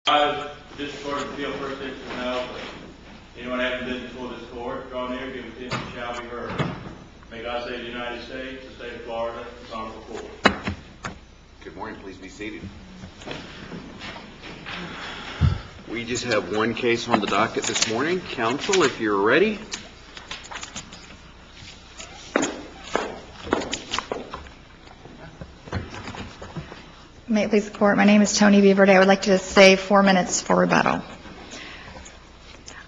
District Court of Appeal, first instance, no. Anyone having business before this court, draw near, give attention, shall be heard. May God save the United States, the state of Florida, this honorable court. Good morning. Please be seated. We just have one case on the docket this morning. Counsel, if you're ready. May it please the Court, my name is Tony Beaverde. I would like to save 4 minutes for rebuttal.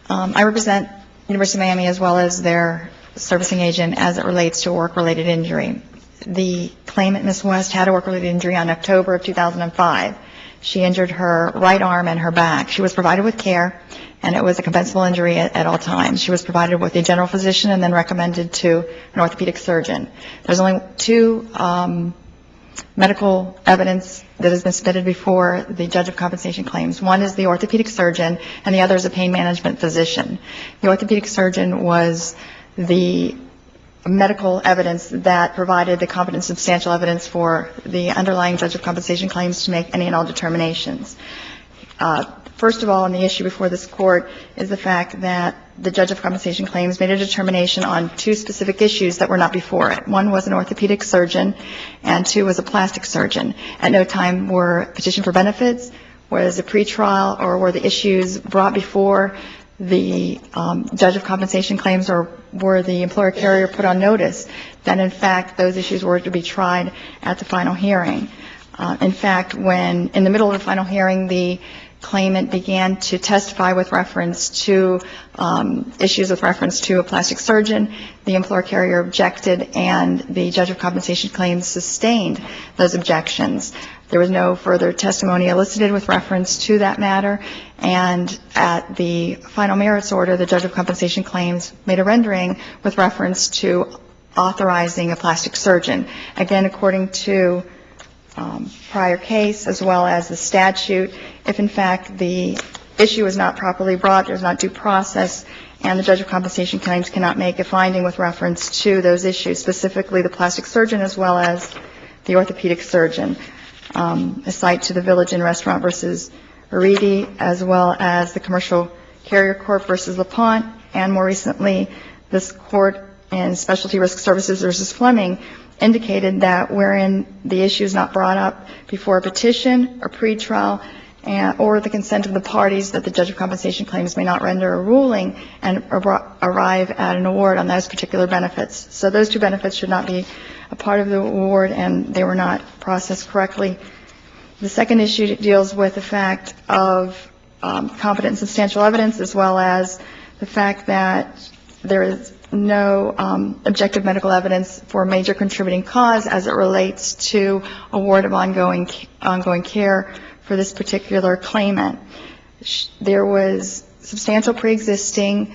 I represent University of Miami as well as their servicing agent as it relates to a work-related injury. The claimant, Ms. West, had a work-related injury on October of 2005. She injured her right arm and her back. She was provided with care, and it was a compensable injury at all times. She was provided with a general physician and then recommended to an orthopedic surgeon. There's only two medical evidence that has been submitted before the judge of compensation claims. One is the orthopedic surgeon, and the other is a pain management physician. The orthopedic surgeon was the medical evidence that provided the competent substantial evidence for the underlying judge of compensation claims to make any and all determinations. First of all, on the issue before this court is the fact that the judge of compensation claims made a determination on two specific issues that were not before it. One was an orthopedic surgeon, and two was a plastic surgeon. At no time were petition for benefits, was a pretrial, or were the issues brought before the judge of compensation claims, or were the employer carrier put on notice that, in fact, those issues were to be tried at the final hearing. In fact, when in the middle of the final hearing, the claimant began to testify with reference to issues with reference to a plastic surgeon, the employer carrier objected, and the judge of compensation claims sustained those objections. There was no further testimony elicited with reference to that matter, and at the final merits order, the judge of compensation claims made a rendering with reference to authorizing a plastic surgeon. Again, according to prior case as well as the statute, if in fact the issue is not properly brought, there's not due process, and the judge of compensation claims cannot make a finding with reference to those issues, specifically the plastic surgeon as well as the orthopedic surgeon. A cite to the Village and Restaurant versus Aridi, as well as the Commercial Carrier Corp versus LaPont, and more recently this court in Specialty Risk Services versus Fleming indicated that wherein the issue is not brought up before a petition or pretrial or the consent of the parties, that the judge of compensation claims may not render a ruling and arrive at an award on those particular benefits. So those two benefits should not be a part of the award, and they were not processed correctly. The second issue deals with the fact of competent and substantial evidence, as well as the fact that there is no objective medical evidence for a major contributing cause as it relates to award of ongoing care for this particular claimant. There was substantial pre-existing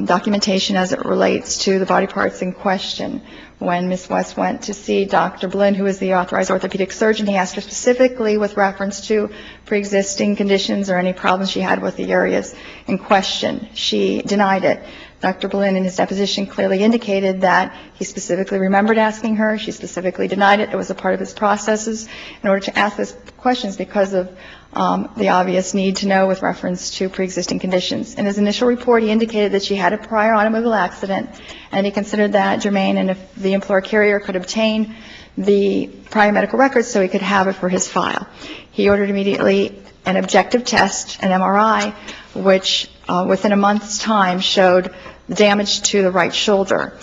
documentation as it relates to the body parts in question. When Ms. West went to see Dr. Blinn, who is the authorized orthopedic surgeon, he asked her specifically with reference to pre-existing conditions or any problems she had with the areas in question. She denied it. Dr. Blinn in his deposition clearly indicated that he specifically remembered asking her. She specifically denied it. It was a part of his processes in order to ask those questions because of the obvious need to know with reference to pre-existing conditions. In his initial report, he indicated that she had a prior automobile accident, and he considered that germane, and if the employer carrier could obtain the prior medical records so he could have it for his file. He ordered immediately an objective test, an MRI, which within a month's time showed damage to the right shoulder.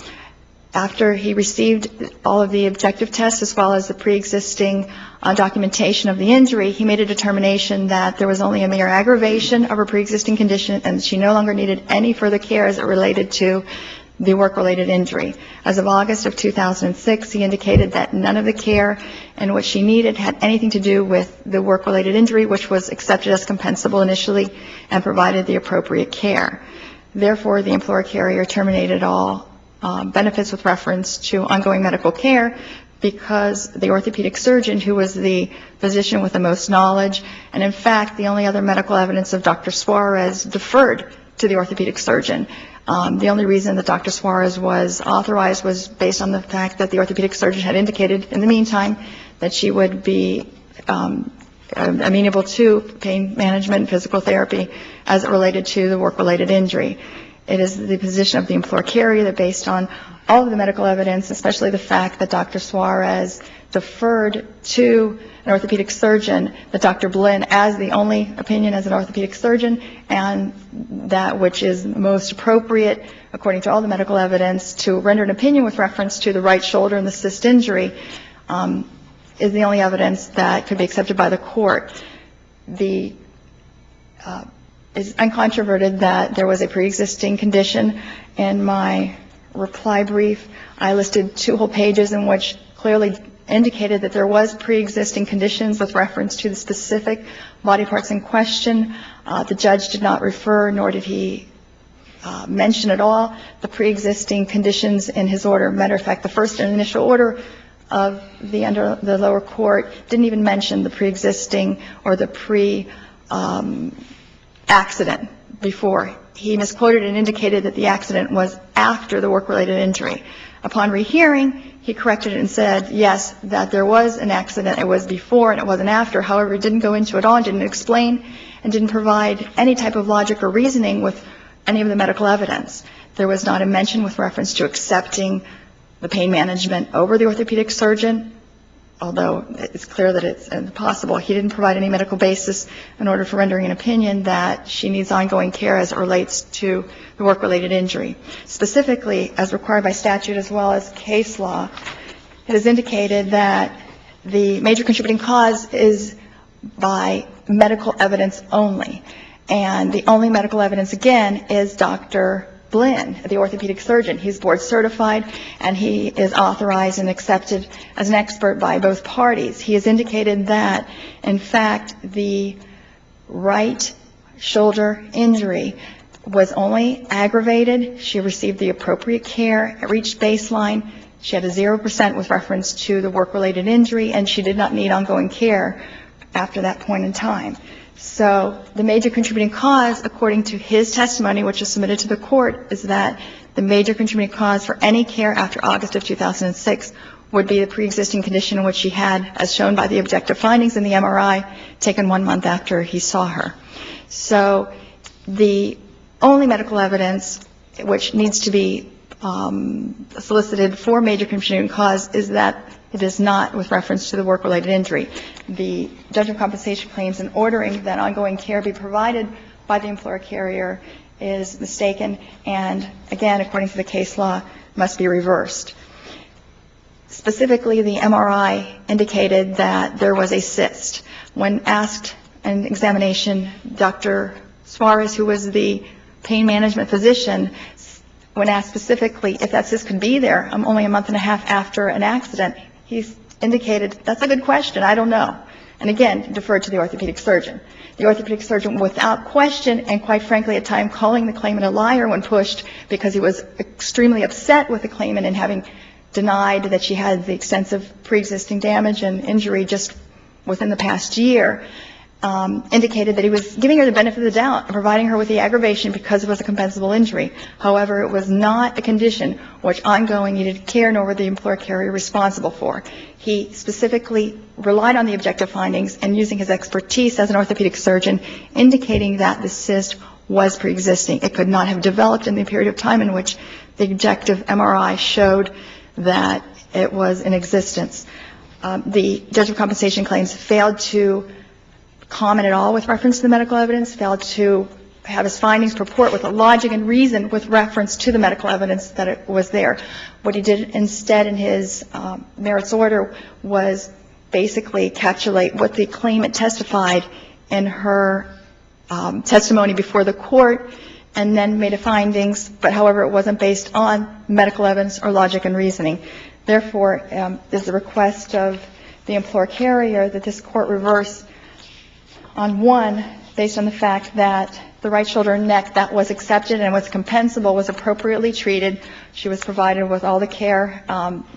After he received all of the objective tests as well as the pre-existing documentation of the injury, he made a determination that there was only a mere aggravation of her pre-existing condition and she no longer needed any further care as it related to the work-related injury. As of August of 2006, he indicated that none of the care and what she needed had anything to do with the work-related injury, which was accepted as compensable initially and provided the appropriate care. Therefore, the employer carrier terminated all benefits with reference to ongoing medical care because the orthopedic surgeon, who was the physician with the most knowledge, and in fact the only other medical evidence of Dr. Suarez deferred to the orthopedic surgeon. The only reason that Dr. Suarez was authorized was based on the fact that the orthopedic surgeon had indicated in the meantime that she would be amenable to pain management and physical therapy as it related to the work-related injury. It is the position of the employer carrier that based on all of the medical evidence, especially the fact that Dr. Suarez deferred to an orthopedic surgeon, that Dr. Blinn, as the only opinion as an orthopedic surgeon, and that which is most appropriate, according to all the medical evidence, to render an opinion with reference to the right shoulder and the cyst injury, is the only evidence that could be accepted by the court. It's uncontroverted that there was a pre-existing condition. In my reply brief, I listed 2 whole pages in which clearly indicated that there was pre-existing conditions with reference to the specific body parts in question. The judge did not refer, nor did he mention at all the pre-existing conditions in his order. Matter of fact, the first and initial order of the lower court didn't even mention the pre-existing or the accident before. He misquoted and indicated that the accident was after the work-related injury. Upon rehearing, he corrected it and said, yes, that there was an accident. It was before and it wasn't after. However, he didn't go into it all and didn't explain and didn't provide any type of logic or reasoning with any of the medical evidence. There was not a mention with reference to accepting the pain management over the orthopedic surgeon, although it's clear that it's impossible. He didn't provide any medical basis in order for rendering an opinion that she needs ongoing care as it relates to the work-related injury. Specifically, as required by statute as well as case law, it is indicated that the major contributing cause is by medical evidence only. And the only medical evidence, again, is Dr. Blinn, the orthopedic surgeon. He's board certified and he is authorized and accepted as an expert by both parties. He has indicated that, in fact, the right shoulder injury was only aggravated. She received the appropriate care. It reached baseline. She had a 0% with reference to the work-related injury, and she did not need ongoing care after that point in time. So the major contributing cause, according to his testimony, which was submitted to the court, is that the major contributing cause for any care after August of 2006 would be the pre-existing condition which she had, as shown by the objective findings in the MRI, taken 1 month after he saw her. So the only medical evidence which needs to be solicited for major contributing cause is that it is not with reference to the work-related injury. The judge of compensation claims in ordering that ongoing care be provided by the employer carrier is mistaken and, again, according to the case law, must be reversed. Specifically, the MRI indicated that there was a cyst. When asked in examination, Dr. Suarez, who was the pain management physician, when asked specifically if that cyst could be there only a month and a half after an accident, he indicated, that's a good question, I don't know. And again, deferred to the orthopedic surgeon. The orthopedic surgeon, without question, and quite frankly at time calling the claimant a liar when pushed because he was extremely upset with the claimant and having denied that she had the extensive pre-existing damage and injury just within the past year, indicated that he was giving her the benefit of the doubt and providing her with the aggravation because it was a compensable injury. However, it was not a condition which ongoing needed care, nor were the employer carrier responsible for. He specifically relied on the objective findings and using his expertise as an orthopedic surgeon, indicating that the cyst was pre-existing. It could not have developed in the period of time in which the objective MRI showed that it was in existence. The judge of compensation claims failed to comment at all with reference to the medical evidence, failed to have his findings purport with a logic and reason with reference to the medical evidence that it was there. What he did instead in his merits order was basically capsulate what the claimant testified in her testimony before the court and then made a findings, but however it wasn't based on medical evidence or logic and reasoning. Therefore, there's a request of the employer carrier that this court reverse on one, based on the fact that the right shoulder and neck that was accepted and was compensable was appropriately treated. She was provided with all the care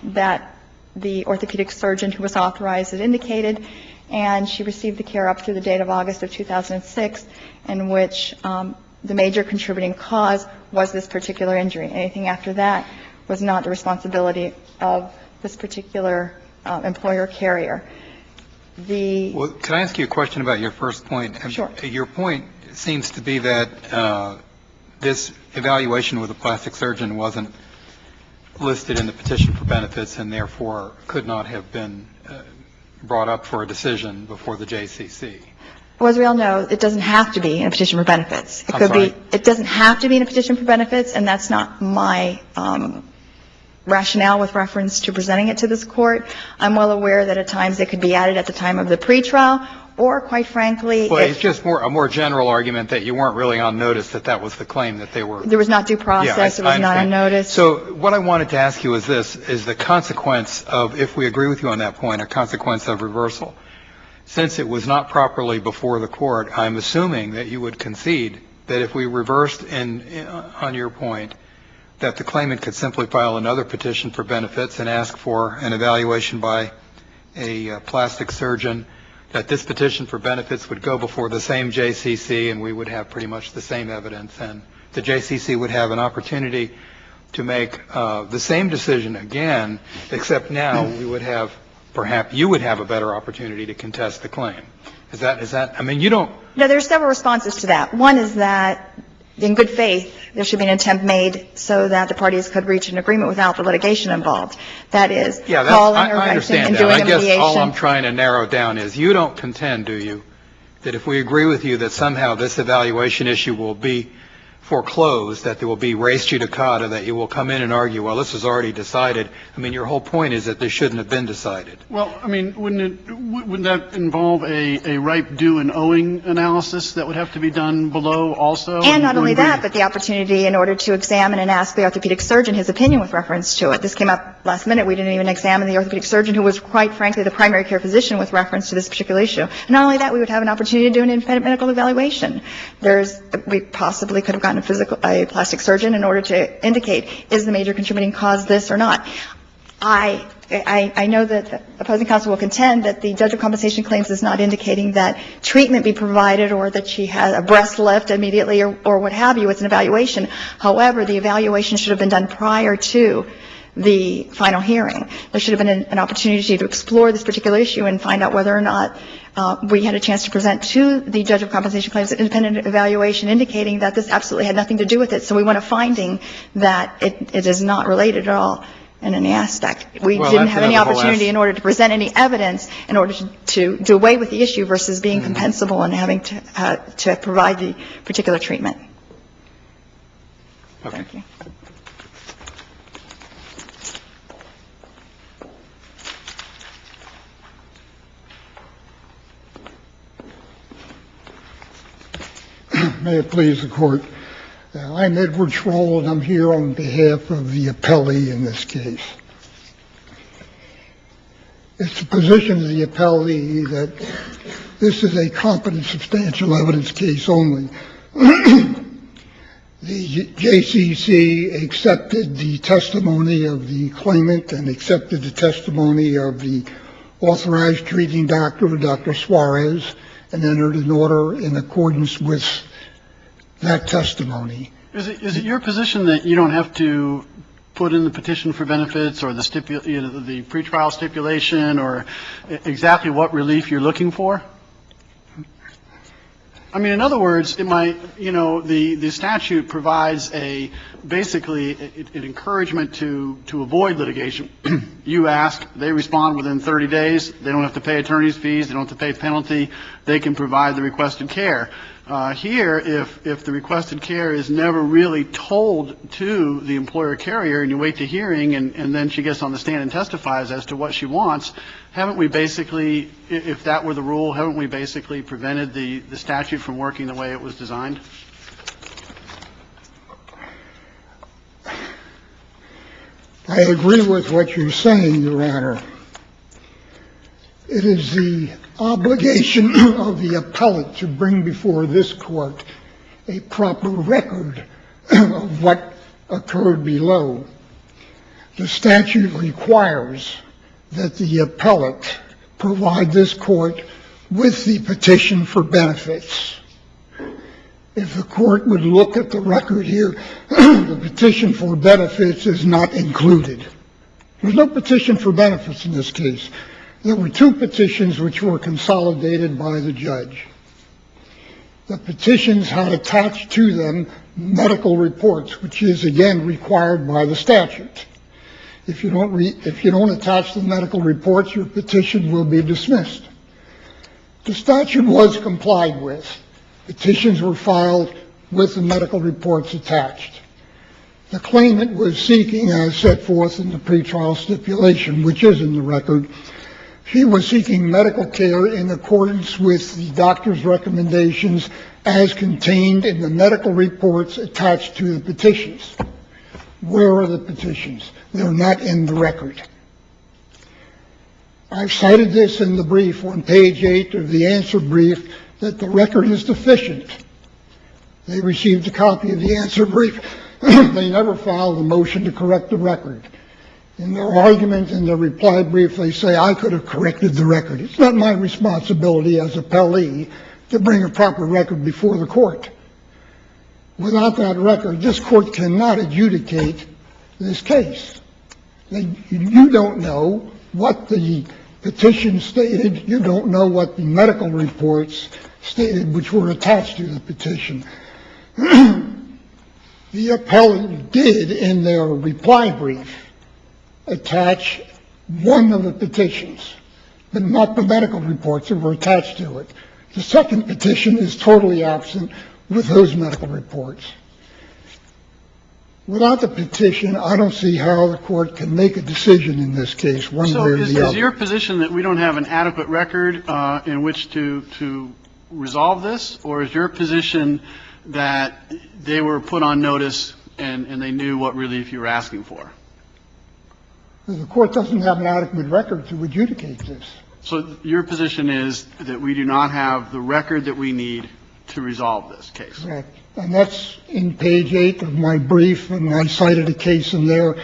that the orthopedic surgeon who was authorized had indicated, and she received the care up through the date of August of 2006, in which the major contributing cause was this particular injury. Anything after that was not the responsibility of this particular employer carrier. Well, can I ask you a question about your first point? Sure. Your point seems to be that this evaluation with a plastic surgeon wasn't listed in the petition for benefits and therefore could not have been brought up for a decision before the JCC. Well, as we all know, it doesn't have to be in a petition for benefits. It I'm could sorry? be, it doesn't have to be in a petition for benefits, and that's not my rationale with reference to presenting it to this court. I'm well aware that at times it could be added at the time of the pretrial, or quite frankly, Well, it's just a more general argument that you weren't really on notice that that was the claim that they were. there was not due process, it was not on notice. So what I wanted to ask you is this, is the consequence of, if we agree with you on that point, a consequence of reversal. Since it was not properly before the court, I'm assuming that you would concede that if we reversed on your point, that the claimant could simply file another petition for benefits and ask for an evaluation by a plastic surgeon, that this petition for benefits would go before the same JCC and we would have pretty much the same evidence, and the JCC would have an opportunity to make the same decision again, except now we would have, perhaps you would have a better opportunity to contest the claim. Is that, I mean, you don't. No, there are several responses to that. One is that, in good faith, there should be an attempt made so that the parties could reach an agreement without the litigation involved. That is, calling or writing and doing a mediation. I guess all I'm trying to narrow down is you don't contend, do you, that if we agree with you that somehow this evaluation issue will be foreclosed, that there will be res judicata, that you will come in and argue, well, this is already decided. I mean, your whole point is that this shouldn't have been decided. Well, I mean, wouldn't that involve a ripe due and owing analysis that would have to be done below also? And not only that, but the opportunity in order to examine and ask the orthopedic surgeon his opinion with reference to it. This came up last minute. We didn't even examine the orthopedic surgeon, who was, quite frankly, the primary care physician with reference to this particular issue. And not only that, we would have an opportunity to do an independent medical evaluation. We possibly could have gotten a plastic surgeon in order to indicate, is the major contributing cause this or not? I know that the opposing counsel will contend that the judge of compensation claims is not indicating that treatment be provided or that she has a breast lift immediately or what have you. It's an evaluation. However, the evaluation should have been done prior to the final hearing. There should have been an opportunity to explore this particular issue and find out whether or not we had a chance to present to the judge of compensation claims an independent evaluation indicating that this absolutely had nothing to do with it. So we want a finding that it is not related at all in any aspect. We didn't have any opportunity in order to present any evidence in order to do away with the issue versus being compensable and having to provide the particular treatment. Okay. Thank you. May it please the Court. I'm Edward Schroll, and I'm here on behalf of the appellee in this case. It's the position of the appellee that this is a competent substantial evidence case only. The JCC accepted the testimony of the claimant and accepted the testimony of the authorized treating doctor, Dr. Suarez, and entered an order in accordance with that testimony. Is it your position that you don't have to put in the petition for benefits or the pretrial stipulation or exactly what relief you're looking for? I mean, in other words, the statute provides basically an encouragement to avoid litigation. You ask, they respond within 30 days. They don't have to pay attorney's fees. They don't have to pay penalty. They can provide the requested care. Here, if the requested care is never really told to the employer carrier and you wait to hearing and then she gets on the stand and testifies as to what she wants, haven't we basically, if that were the rule, haven't we basically prevented the statute from working the way it was designed? I agree with what you're saying, Your Honor. It is the obligation of the appellate to bring before this court a proper record of what occurred below. The statute requires that the appellate provide this court with the petition for benefits. If the court would look at the record here, the petition for benefits is not included. There's no petition for benefits in this case. There were two petitions which were consolidated by the judge. The petitions had attached to them medical reports, which is, again, required by the statute. If you don't attach the medical reports, your petition will be dismissed. The statute was complied with. Petitions were filed with the medical reports attached. The claimant was seeking, as set forth in the pretrial stipulation, which is in the record, she was seeking medical care in accordance with the doctor's recommendations as contained in the medical reports attached to the petitions. Where are the petitions? They're not in the record. I've cited this in the brief on page 8 of the answer brief that the record is deficient. They received a copy of the answer brief. They never filed a motion to correct the record. In their argument in their reply brief, they say, I could have corrected the record. It's not my responsibility as appellee to bring a proper record before the court. Without that record, this court cannot adjudicate this case. You don't know what the petition stated. You don't know what the medical reports stated, which were attached to the petition. The appellant did, in their reply brief, attach one of the petitions, but not the medical reports that were attached to it. The second petition is totally absent with those medical reports. Without the petition, I don't see how the court can make a decision in this case, one way or the other. So is your position that we don't have an adequate record in which to resolve this, or is your position that they were put on notice and they knew what relief you were asking for? The court doesn't have an adequate record to adjudicate this. So your position is that we do not have the record that we need to resolve this case? Correct. And that's in page 8 of my brief, and I cited a case in there.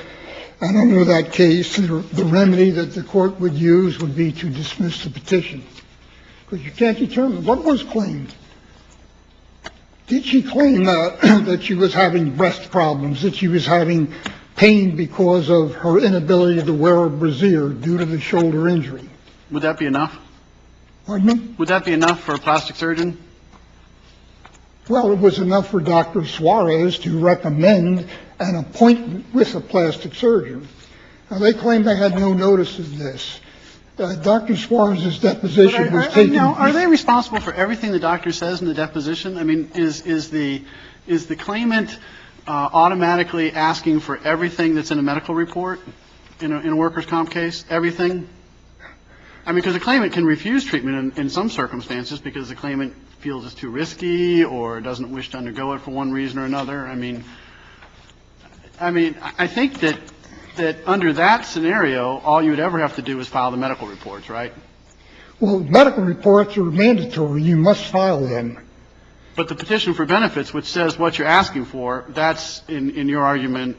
And under that case, the remedy that the court would use would be to dismiss the petition, because you can't determine what was claimed. Did she claim that she was having breast problems, that she was having pain because of her inability to wear a brassiere due to the shoulder injury? Would that be enough? Pardon me? Would that be enough for a plastic surgeon? Well, it was enough for Dr. Suarez to recommend an appointment with a plastic surgeon. Now, they claim they had no notice of this. Dr. Suarez's deposition was taken. Now, are they responsible for everything the doctor says in the deposition? I mean, is the claimant automatically asking for everything that's in a medical report in a workers' comp case? Everything? I mean, because the claimant can refuse treatment in some circumstances because the claimant feels it's too risky or doesn't wish to undergo it for one reason or another. I mean, I think that under that scenario, all you would ever have to do is file the medical reports, right? Well, medical reports are mandatory. You must file them. But the petition for benefits, which says what you're asking for, that's, in your argument,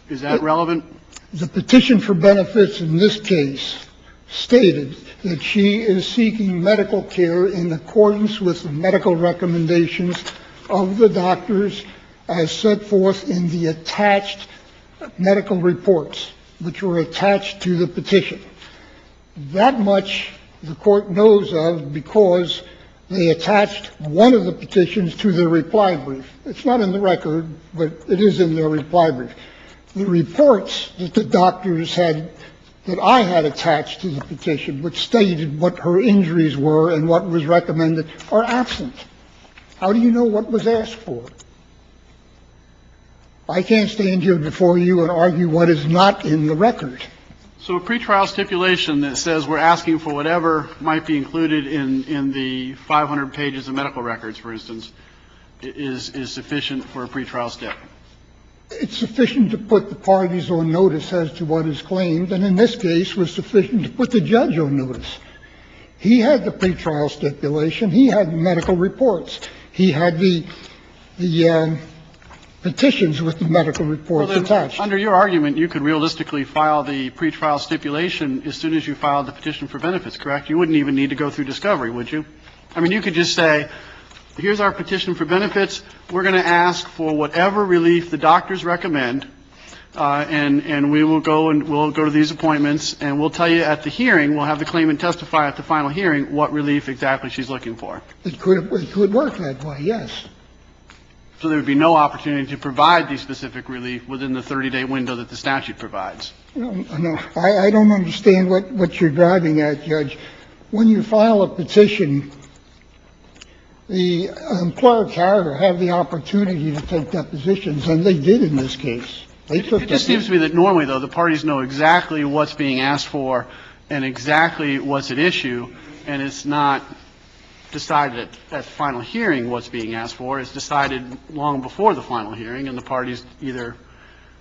is that relevant? The petition for benefits in this case stated that she is seeking medical care in accordance with the medical recommendations of the doctors as set forth in the attached medical reports, which were attached to the petition. That much the court knows of because they attached one of the petitions to their reply brief. It's not in the record, but it is in their reply brief. The reports that the doctors had, that I had attached to the petition, which stated what her injuries were and what was recommended, are absent. How do you know what was asked for? I can't stand here before you and argue what is not in the record. So a pretrial stipulation that says we're asking for whatever might be included in the 500 pages of medical records, for instance, is sufficient for a pretrial stip? It's sufficient to put the parties on notice as to what is claimed, and in this case was sufficient to put the judge on notice. He had the pretrial stipulation. He had the medical reports. He had the petitions with the medical reports attached. Under your argument, you could realistically file the pretrial stipulation as soon as you filed the petition for benefits, correct? You wouldn't even need to go through discovery, would you? I mean, you could just say, here's our petition for benefits. We're going to ask for whatever relief the doctors recommend. and we'll go to these appointments, and we'll tell you at the hearing, we'll have the claimant testify at the final hearing what relief exactly she's looking for. It could work that way, yes. So there would be no opportunity to provide the specific relief within the 30-day window that the statute provides. No, I don't understand what you're driving at, Judge. When you file a petition, the employer carrier have the opportunity to take depositions, and they did in this case. They took It just seems to me that normally, though, the parties know exactly what's being asked for and exactly what's at issue, and it's not decided at the final hearing what's being asked for. It's decided long before the final hearing, and the parties either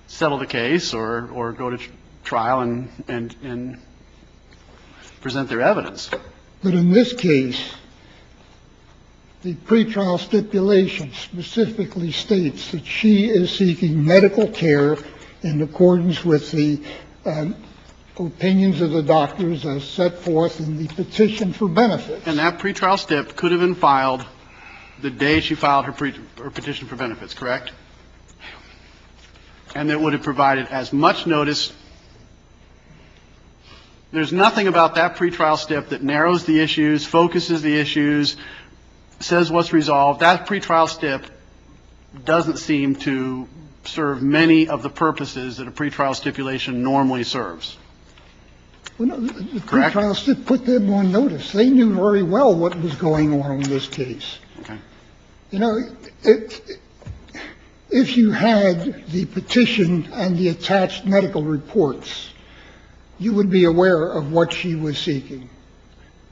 settle the case or go to trial and present their evidence. But in this case, the pretrial stipulation specifically states that she is seeking medical care in accordance with the opinions of the doctors as set forth in the petition for benefits. And that pretrial stip could have been filed the day she filed her petition for benefits, correct? And it would have provided as much notice. There's nothing about that pretrial stip that narrows the issues, focuses the issues, says what's resolved. That pretrial stip doesn't seem to serve many of the purposes that a pretrial stipulation normally serves. Well, no, the pretrial stip put them on notice. They knew very well what was going on in this case. Okay. You know, if you had the petition and the attached medical reports, you would be aware of what she was seeking.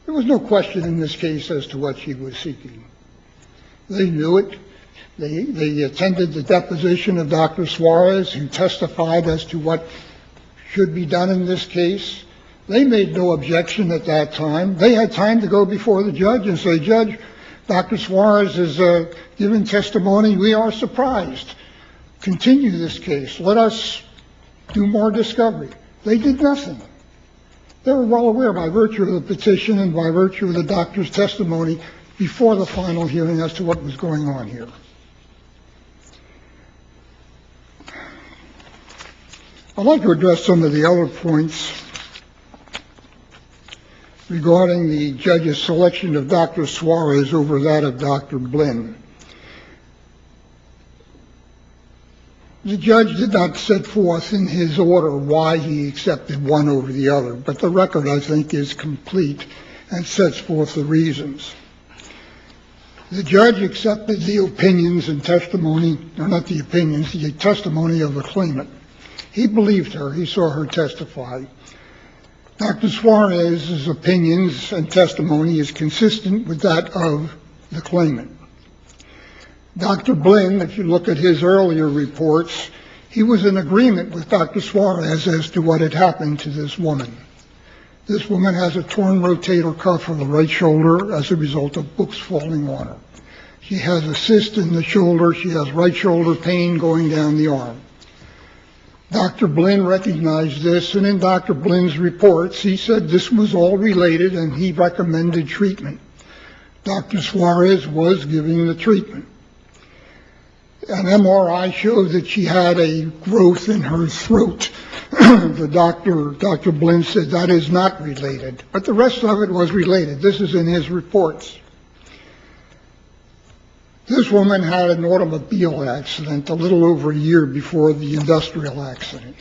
There was no question in this case as to what she was seeking. They knew it. They attended the deposition of Dr. Suarez, who testified as to what should be done in this case. They made no objection at that time. They had time to go before the judge and say, Judge, Dr. Suarez has given testimony. We are surprised. Continue this case. Let us do more discovery. They did nothing. They were well aware by virtue of the petition and by virtue of the doctor's testimony before the final hearing as to what was going on here. I'd like to address some of the other points regarding the judge's selection of Dr. Suarez over that of Dr. Blinn. The judge did not set forth in his order why he accepted one over the other, but the record, I think, is complete and sets forth the reasons. The judge accepted the opinions and testimony, or not the opinions, the testimony of the claimant. He believed her. He saw her testify. Dr. Suarez's opinions and testimony is consistent with that of the claimant. Dr. Blinn, if you look at his earlier reports, he was in agreement with Dr. Suarez as to what had happened to this woman. This woman has a torn rotator cuff of the right shoulder as a result of books falling on her. She has a cyst in the shoulder. She has right shoulder pain going down the arm. Dr. Blinn recognized this, and in Dr. Blinn's reports, he said this was all related, and he recommended treatment. Dr. Suarez was giving the treatment. An MRI showed that she had a growth in her throat. Dr. Blinn said that is not related, but the rest of it was related. This is in his reports. This woman had an automobile accident a little over a year before the industrial accident.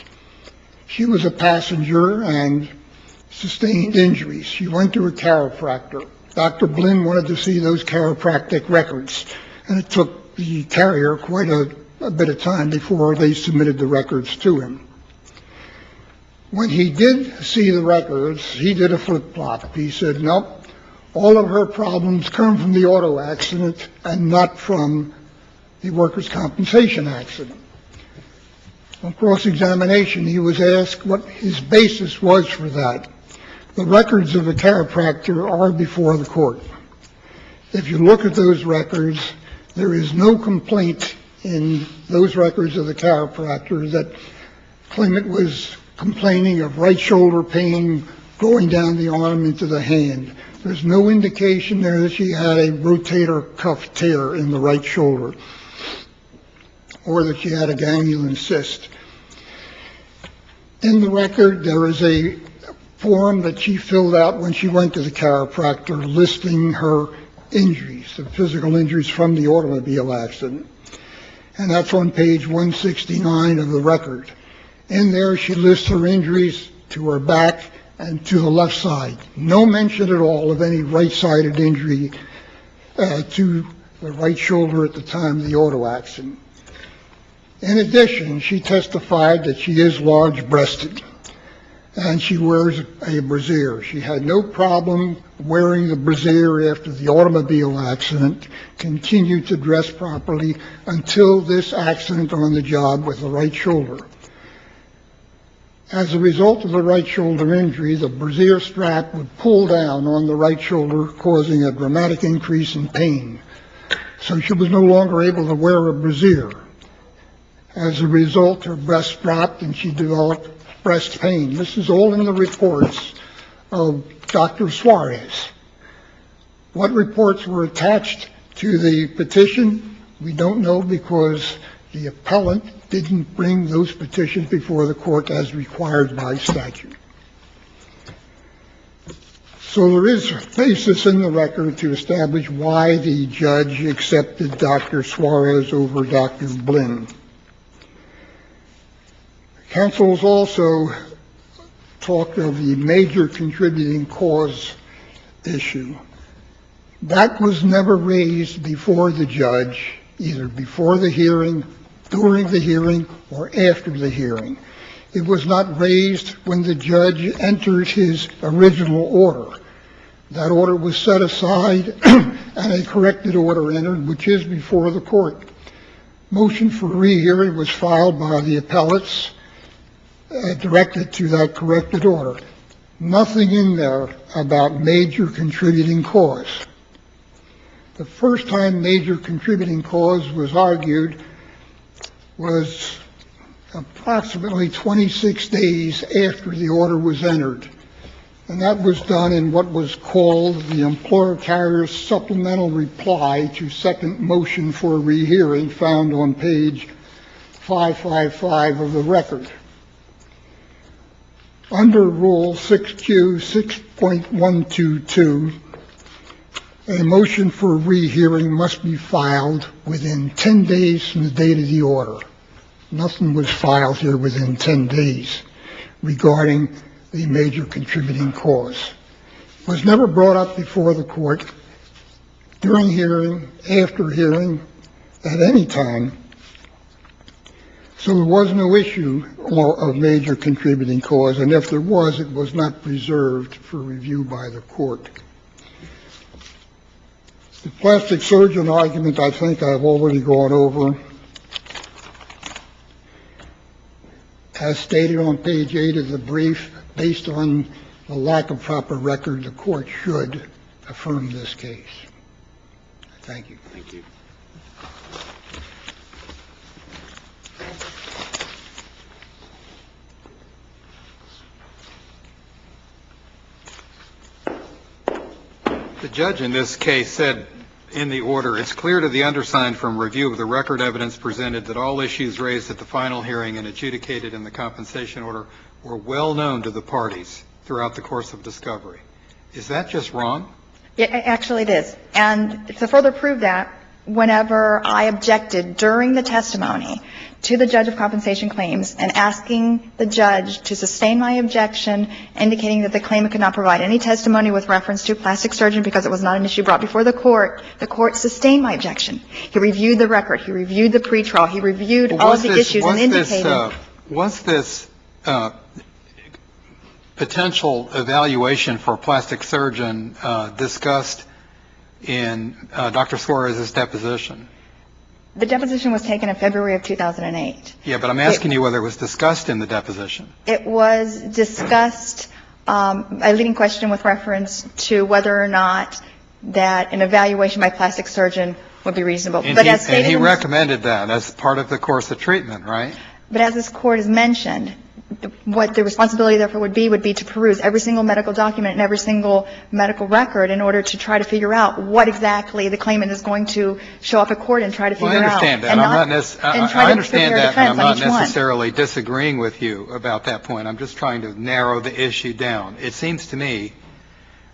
She was a passenger and sustained injuries. She went to a chiropractor. Dr. Blinn wanted to see those chiropractic records, and it took the carrier quite a bit of time before they submitted the records to him. When he did see the records, he did a flip-flop. He said, nope, all of her problems come from the auto accident and not from the workers' compensation accident. On cross-examination, he was asked what his basis was for that. The records of the chiropractor are before the court. If you look at those records, there is no complaint in those records of the chiropractor that claimant was complaining of right shoulder pain going down the arm into the hand. There's no indication there that she had a rotator cuff tear in the right shoulder or that she had a ganglion cyst. In the record, there is a form that she filled out when she went to the chiropractor listing her injuries, the physical injuries from the automobile accident. And that's on page 169 of the record. In there, she lists her injuries to her back and to the left side. No mention at all of any right-sided injury to the right shoulder at the time of the auto accident. In addition, she testified that she is large-breasted and she wears a brassiere. She had no problem wearing the brassiere after the automobile accident, continued to dress properly until this accident on the job with the right shoulder. As a result of the right shoulder injury, the brassiere strap would pull down on the right shoulder, causing a dramatic increase in pain. So she was no longer able to wear a brassiere. As a result, her breast dropped and she developed breast pain. This is all in the reports of Dr. Suarez. What reports were attached to the petition, we don't know, because the appellant didn't bring those petitions before the court as required by statute. So there is a basis in the record to establish why the judge accepted Dr. Suarez over Dr. Blinn. Counsel has also talked of the major contributing cause issue. That was never raised before the judge, either before the hearing, during the hearing, or after the hearing. It was not raised when the judge entered his original order. That order was set aside and a corrected order entered, which is before the court. Motion for rehearing was filed by the appellates, directed to that corrected order. Nothing in there about major contributing cause. The first time major contributing cause was argued was approximately 26 days after the order was entered. And that was done in what was called the employer carrier's supplemental reply to second motion for rehearing, found on page 555 of the record. Under Rule 6Q 6.122, a motion for rehearing must be filed within 10 days from the date of the order. Nothing was filed here within 10 days regarding the major contributing cause. It was never brought up before the court, during hearing, after hearing, at any time. So there was no issue of major contributing cause, and if there was, it was not preserved for review by the court. The plastic surgeon argument, I think I've already gone over. As stated on page 8 of the brief, based on the lack of proper record, the court should affirm this case. Thank you. Thank you. The judge in this case said in the order, it's clear to the undersigned from review of the record evidence presented that all issues raised at the final hearing and adjudicated in the compensation order were well known to the parties throughout the course of discovery. Is that just wrong? Yeah, actually it is. And to further prove that, whenever I objected during the testimony to the judge of compensation claims and asking the judge to sustain my objection, indicating that the claimant could not provide any testimony with reference to plastic surgeon because it was not an issue brought before the court sustained my objection. He reviewed the record. He reviewed the pretrial. He reviewed all of the issues and indicated. Was this potential evaluation for plastic surgeon discussed in Dr. Suarez's deposition? The deposition was taken in February of 2008. Yeah, but I'm asking you whether it was discussed in the deposition. It was discussed, a leading question with reference to whether or not that an evaluation by plastic surgeon would be reasonable. And he recommended that as part of the course of treatment, right? But as this court has mentioned, what the responsibility therefore would be to peruse every single medical document and every single medical record in order to try to figure out what exactly the claimant is going to show up at court and try to figure out. Well, I understand that. And I understand prepare a that, and I'm defense on not each one. necessarily disagreeing with you about that point. I'm just trying to narrow the issue down. It seems to me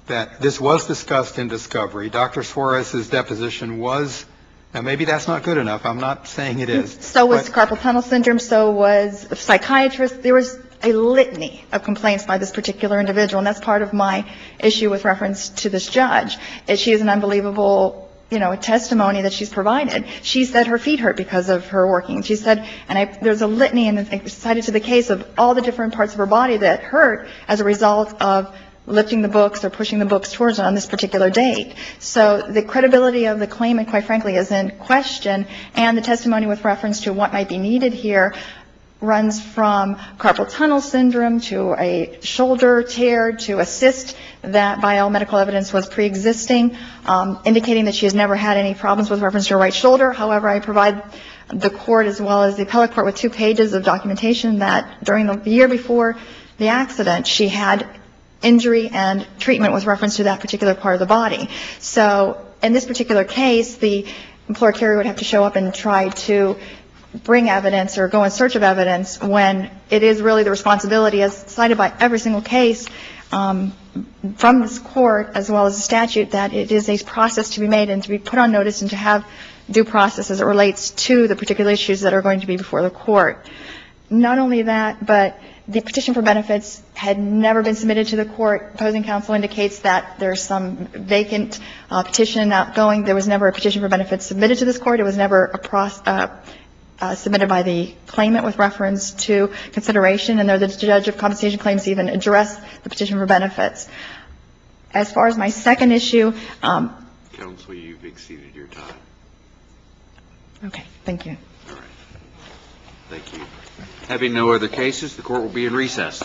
that this was discussed in discovery. Dr. Suarez's deposition was, now maybe that's not good enough. I'm not saying it is. So was but- carpal tunnel syndrome, so was a psychiatrist. There was a litany of complaints by this particular individual, and that's part of my issue with reference to this judge. She is an unbelievable, testimony that she's provided. She said her feet hurt because of her working. She said, there's a litany, and it's cited to the case of all the different parts of her body that hurt as a result of lifting the books or pushing the books towards her on this particular date. So the credibility of the claimant, quite frankly, is in question, and the testimony with reference to what might be needed here runs from carpal tunnel syndrome to a shoulder tear to a cyst that by all medical evidence was pre-existing, indicating that she has never had any problems with reference to her right shoulder. However, I provide the court as well as the appellate court with 2 pages of documentation that during the year before the accident, she had injury and treatment with reference to that particular part of the body. So in this particular case, the employer carrier would have to show up and try to bring evidence or go in search of evidence when it is really the responsibility, as cited by every single case from this court as well as the statute, that it is a process to be made and to be put on notice and to have due process as it relates to the particular issues that are going to be before the court. Not only that, but the petition for benefits had never been submitted to the court. Opposing counsel indicates that there's some vacant petition outgoing. There was never a petition for benefits submitted to this court. It was never submitted by the claimant with reference to consideration, and the judge of compensation claims even addressed the petition for benefits. As far as my second issue. Counsel, you've exceeded your time. Okay, thank you. All right. Thank you. Having no other cases, the court will be in recess.